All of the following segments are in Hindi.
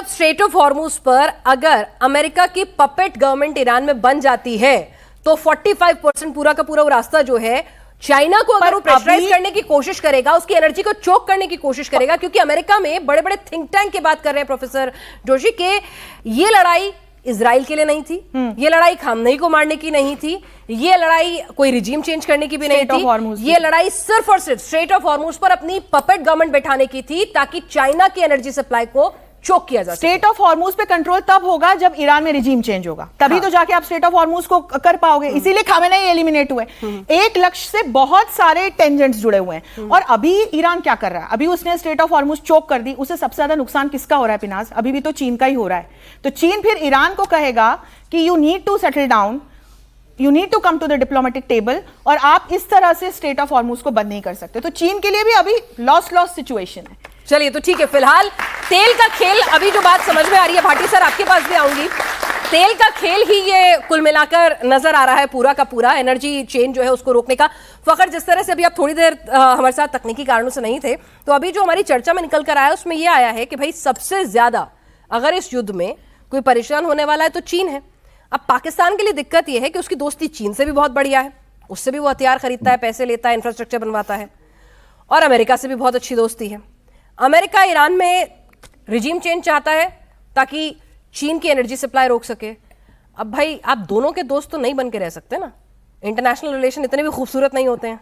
अब स्ट्रेट ऑफ हॉर्मूज पर अगर अमेरिका की पपेट गवर्नमेंट ईरान में बन जाती है तो 45% पूरा का पूरा वो रास्ता जो है चाइना को अगर वो प्रेशराइज करने की कोशिश करेगा, उसकी एनर्जी को चोक करने की कोशिश करेगा, क्योंकि अमेरिका में बड़े बड़े थिंक टैंक की बात कर रहे हैं प्रोफेसर जोशी के ये लड़ाई इजराइल के लिए नहीं थी, ये लड़ाई खामनेई को मारने की नहीं थी, ये लड़ाई कोई रिजीम चेंज करने की भी नहीं थी, ये लड़ाई सिर्फ और सिर्फ स्ट्रेट ऑफ हॉर्मूज पर अपनी पपेट गवर्नमेंट बैठाने की थी ताकि चाइना की एनर्जी सप्लाई को चोक किया जा सके। स्टेट ऑफ हॉर्मूज पे कंट्रोल तब होगा जब ईरान में रिजीम चेंज होगा, तभी तो जाके आप स्टेट ऑफ हॉर्मूज को कर पाओगे। इसीलिए खामेनेई एलिमिनेट हुए। एक लक्ष्य से बहुत सारे टेंजेंट्स जुड़े हुए हैं। और अभी ईरान क्या कर रहा है? अभी उसने स्टेट ऑफ हॉर्मूज चोक कर दी, उसे सबसे ज्यादा नुकसान किसका हो रहा है पिनाज? अभी भी तो चीन का ही हो रहा है। तो चीन फिर ईरान को कहेगा कि you need to settle down, you need to come to the diplomatic table, और आप इस तरह से स्टेट ऑफ हॉर्मूज को बंद नहीं कर सकते। तो चीन के लिए भी अभी लॉस सिचुएशन है। चलिए तो ठीक है, फिलहाल तेल का खेल, अभी जो बात समझ में आ रही है, भाटी सर आपके पास भी आऊंगी, तेल का खेल ही ये कुल मिलाकर नजर आ रहा है पूरा का पूरा, एनर्जी चेंज जो है उसको रोकने का। फखर, जिस तरह से अभी आप थोड़ी देर हमारे साथ तकनीकी कारणों से नहीं थे, तो अभी जो हमारी चर्चा में निकल कर आया उसमें यह आया है कि भाई सबसे ज्यादा अगर इस युद्ध में कोई परेशान होने वाला है तो चीन है। अब पाकिस्तान के लिए दिक्कत यह है कि उसकी दोस्ती चीन से भी बहुत बढ़िया है, उससे भी वो हथियार खरीदता है, पैसे लेता है, इंफ्रास्ट्रक्चर बनवाता है, और अमेरिका से भी बहुत अच्छी दोस्ती है। अमेरिका ईरान में रिजीम चेंज चाहता है ताकि चीन की एनर्जी सप्लाई रोक सके। अब भाई आप दोनों के दोस्त तो नहीं बन के रह सकते ना, इंटरनेशनल रिलेशन इतने भी खूबसूरत नहीं होते हैं।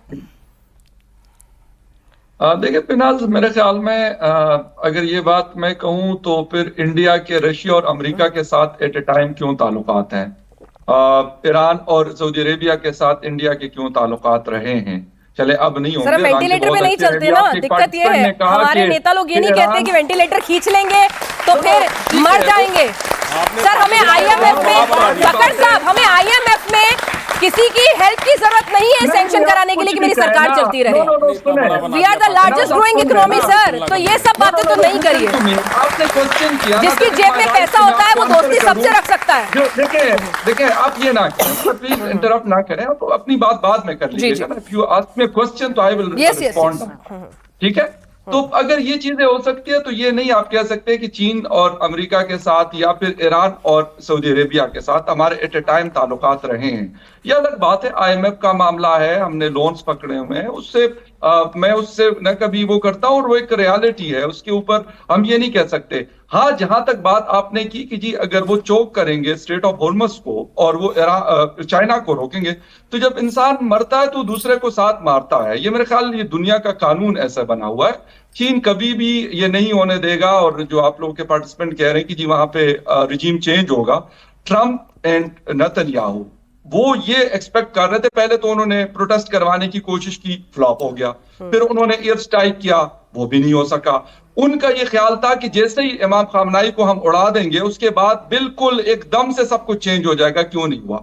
देखिए पिनाज, मेरे ख्याल में अगर ये बात मैं कहूं तो फिर इंडिया के रशिया और अमेरिका के साथ एट ए टाइम क्यों ताल्लुकात हैं, ईरान और सऊदी अरेबिया के साथ इंडिया के क्यों ताल्लुकात रहे हैं। चले अब नहीं होंगे, सर वेंटिलेटर पे नहीं चलते ना, दिक्कत ये है हमारे नेता लोग ये नहीं कहते कि वेंटिलेटर खींच लेंगे तो फिर मर जाएंगे। सर हमें आईएमएफ में, फखर साहब हमें आईएमएफ में किसी की हेल्प की जरूरत नहीं है सैंक्शन कराने के लिए कि मेरी सरकार चलती रहे। We are the largest growing economy sir, तो ये सब बातें तो नहीं करिए। आपने क्वेश्चन किया, जिसकी जेब में पैसा होता है वो दोस्ती सबसे रख सकता है। देखिए आप ये ना करें, प्लीज इंटरप्ट ना करें, आप अपनी बात बाद में कर लीजिएगा। If you ask me question तो आई विल रिस्पॉन्ड, ठीक है? तो अगर ये चीजें हो सकती है तो ये नहीं आप कह सकते कि चीन और अमेरिका के साथ या फिर ईरान और सऊदी अरेबिया के साथ हमारे एट ए टाइम ताल्लुकात रहे हैं। ये अलग बात है, आईएमएफ का मामला है, हमने लोन्स पकड़े हुए हैं, उससे मैं उससे न कभी वो करता हूं, और वो एक रियलिटी है, उसके ऊपर हम ये नहीं कह सकते। हाँ, जहां तक बात आपने की कि जी अगर वो चोक करेंगे स्ट्रेट ऑफ हॉर्मस को और वो चाइना को रोकेंगे, तो जब इंसान मरता है तो दूसरे को साथ मारता है। ये मेरे ख्याल ये दुनिया का कानून ऐसा बना हुआ है। चीन कभी भी ये नहीं होने देगा। और जो आप लोगों के पार्टिसिपेंट कह रहे हैं कि जी वहां पे रिजीम चेंज होगा, ट्रंप एंड नेतन्याहू वो ये एक्सपेक्ट कर रहे थे। पहले तो उन्होंने प्रोटेस्ट करवाने की कोशिश की, फ्लॉप हो गया। फिर उन्होंने एयर स्ट्राइक किया, वो भी नहीं हो सका। उनका ये ख्याल था कि जैसे ही इमाम खामनाई को हम उड़ा देंगे उसके बाद बिल्कुल एकदम से सब कुछ चेंज हो जाएगा। क्यों नहीं हुआ,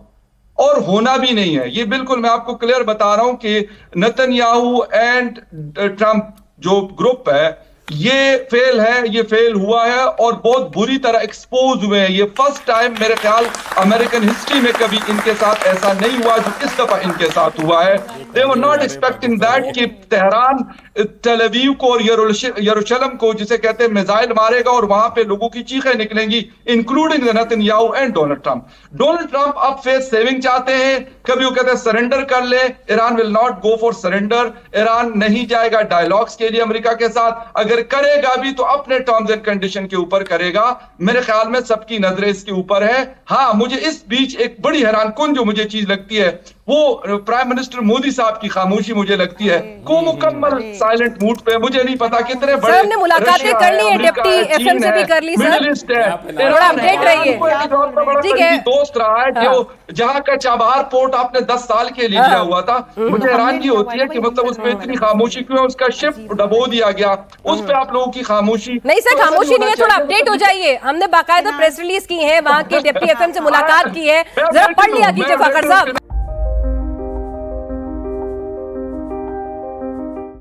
और होना भी नहीं है। ये बिल्कुल मैं आपको क्लियर बता रहा हूं कि नेतन्याहू एंड ट्रंप जो ग्रुप है ये फेल है, ये फेल हुआ है और बहुत बुरी तरह एक्सपोज हुए हैं। ये फर्स्ट टाइम मेरे ख्याल अमेरिकन हिस्ट्री में कभी इनके साथ ऐसा नहीं हुआ जो इस दफा इनके साथ हुआ है। दे वर नॉट एक्सपेक्टिंग दैट कि तेहरान टेल अवीव को और यरूशलेम को, जिसे कहते हैं, मिसाइल मारेगा और वहां पे लोगों की चीखें निकलेंगी, including Netanyahu and Donald Trump. Donald Trump अब फेस सेविंग चाहते हैं, कभी वो कहते हैं सरेंडर कर ले। Iran will not go for surrender, Iran नहीं जाएगा डायलॉग्स के लिए अमेरिका के साथ। अगर करेगा भी तो अपने टर्म्स एंड कंडीशन के ऊपर करेगा। मेरे ख्याल में सबकी नजरें इसके ऊपर है। हाँ, मुझे इस बीच एक बड़ी हैरानकुन जो मुझे चीज लगती है वो प्राइम मिनिस्टर मोदी साहब की खामोशी मुझे लगती है को मुकम्मल साइलेंट मूड पे। मुझे नहीं पता कितने बड़े हमने मुलाकातें कर ली है, डिप्टी एफएम से भी कर ली सर, थोड़ा अपडेट रहिए। ठीक है, दोस्त रहा है जो जहां का चाबहार पोर्ट आपने 10 साल के लिए लिया हुआ था। मुझे हैरानगी होती है कि मतलब उस पर इतनी खामोशी क्यों, उसका शिप डबो दिया गया, उस पे आप लोगों की खामोशी नहीं सर, खामोशी नहीं है, थोड़ा अपडेट हो जाइए। हमने बाकायदा प्रेस रिलीज की है, वहां के डिप्टी एफएम से मुलाकात की है, जरा पढ़ लिया कीजिए फखर साहब।